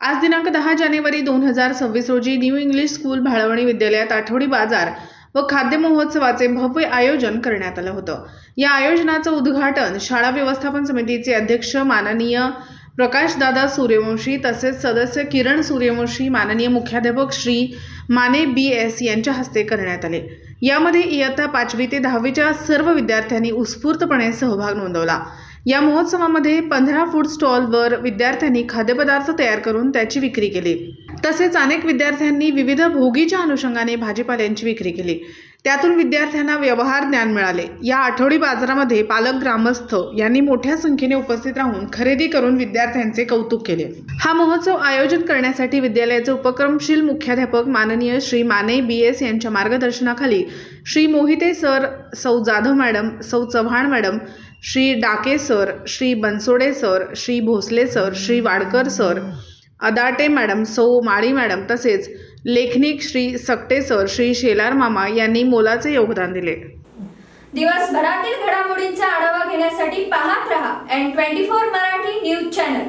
आज दिनांक 10 जानेवारी 2026 रोजी न्यू इंग्लिश स्कूल भाळवणी विद्यालयात आठवडी बाजार व खाद्य महोत्सवाचे भव्य आयोजन करण्यात आलं होतं। या आयोजनाचं उद्घाटन शाळा व्यवस्थापन समितीचे अध्यक्ष माननीय प्रकाशदादा सूर्यवंशी तसेच सदस्य किरण सूर्यवंशी, माननीय मुख्याध्यापक श्री माने BS यांच्या हस्ते करण्यात आले। यामध्ये इयत्ता 5वी ते 10वीच्या सर्व विद्यार्थ्यांनी उत्स्फूर्तपणे सहभाग नोंदवला। या महोत्सवामध्ये 15 फूड स्टॉलवर विद्यार्थ्यांनी खाद्यपदार्थ तयार करून त्याची विक्री केली। तसेच अनेक विद्यार्थ्यांनी विविध भोगीच्या अनुषंगाने भाजीपाल्यांची विक्री केली। त्यातून विद्यार्थ्यांना व्यवहार ज्ञान मिळाले। या आठवडी बाजारामध्ये पालक, ग्रामस्थ यांनी मोठ्या संख्येने उपस्थित राहून खरेदी करून विद्यार्थ्यांचे कौतुक केले। हा महोत्सव आयोजित करण्यासाठी विद्यालयाचे उपक्रमशील मुख्याध्यापक माननीय श्री माने BS यांच्या मार्गदर्शनाखाली श्री मोहिते सर, सौ Jadhav madam, Sau Chavan madam, Shri Dake sir, Shri Bansode sir, Shri Bhosale sir, Shri Wadkar sir, Adate madam, Sau Mali madam तसेच लेखनिक श्री सकटे सर, श्री शेलार मामा यांनी मोलाचे योगदान दिले। दिवसभरातील घडामोडींचा आढावा घेण्यासाठी पाहत रहा N24 मराठी न्यूज चॅनल।